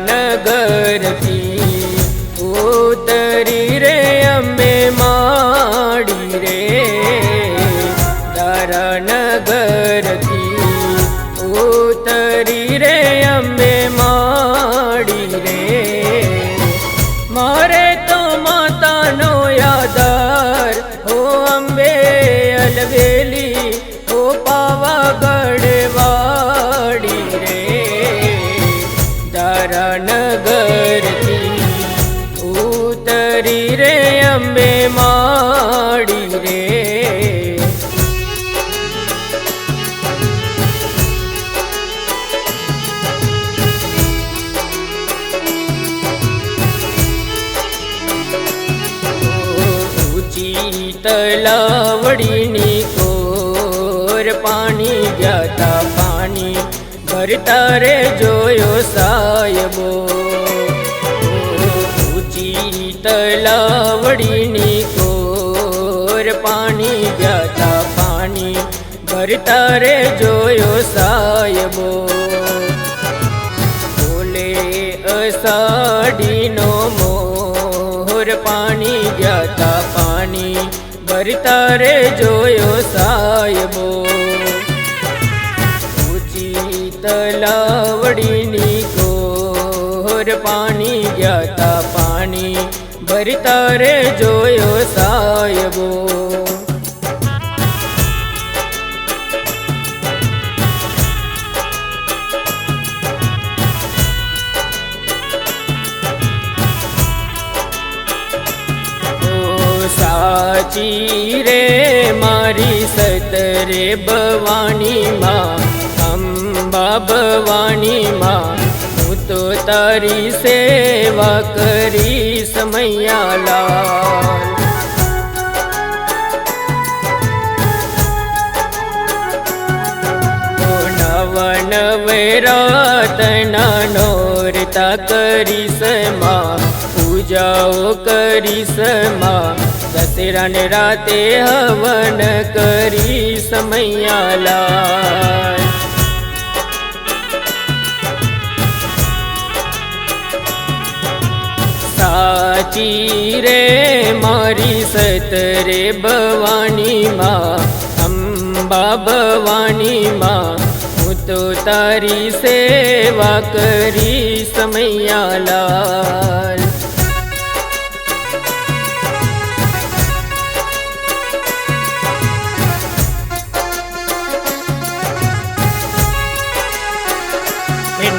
नगर थी उतरी रे अम्बे माड़ी रे नगर थी उतरी रे अम्बे माड़ी रे मारे तो माता नो यादार हो अम्बे अलवेली हो पावागढ़ वाड़ी रे नगर थी उतरी रे अम्बे माड़ी रे तलावड़ी कोर पानी जाता पानी भरता रे जोयो सायबो ऊंची तलावड़ी कोर पानी जाता पानी भरता रे जोयो सायबो बोले असाड़ी नो मोर पानी जाता पानी भरता रे जोयो सायबो ऊंची तलावड़ी कोर पानी जाता पानी भरता रे जोयो सायबो साची रे मारी सतरे भवानी माँ अम्बा भवानी माँ हूँ तो तारी सेवा करी समैया लाल नवरात नोरता करी समा पूजाओ करी समा दशहरा ने राते हवन करी समैया लाल साची रे मारी सतरे भवानी माँ अम्बा भवानी माँ हूँ तो तारी सेवा करी समैया लाल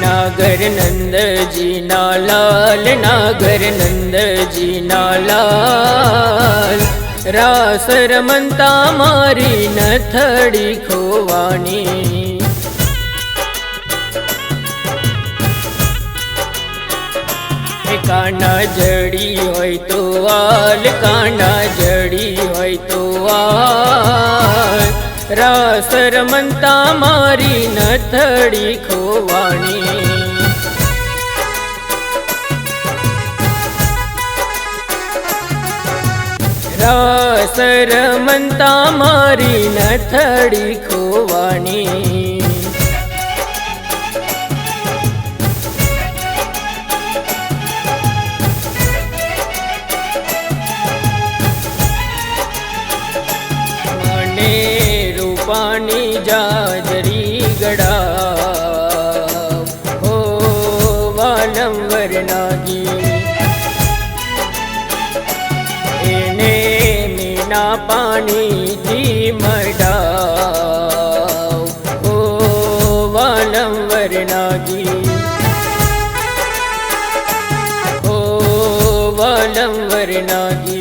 नागर नंद जी ना लाल नागर नंद जी ना लाल रास रमंता मारी नथड़ी खोवानी काना जड़ी होय तो आल काना जड़ी होय तो आल रास रमंता मारी नथड़ी खोवानी रास रमंता मारी नथड़ी खोवानी पानी जाजरी गड़ा हो वालम वरनागी एने मीना पानी जी मड़ा हो वालम वरनागी हो वालम वरनागी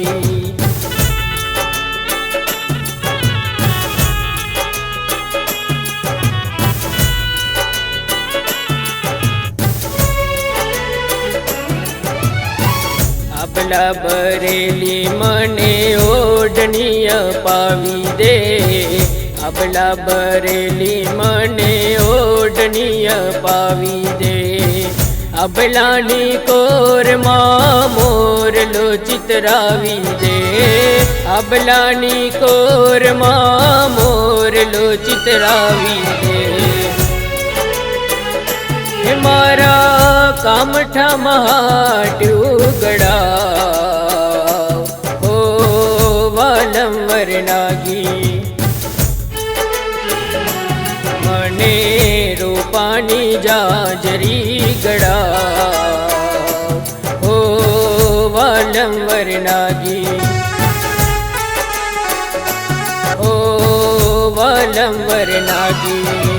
अबला बरेली मने ओढ़निया पावी दे अबला बरेली मने ओढ़निया पावी दे अबलानी कोर माँ मोर लो चितरावी दे अबलानी कोर माँ मोर लो चितरावी दे હે મારા કામઠા મહાટ્યું ગળા ઓ વાલંબર નાગી મને રૂપાની જાજરી ગળા ઓ વાલંબર નાગી ઓ વાલંબર નાગી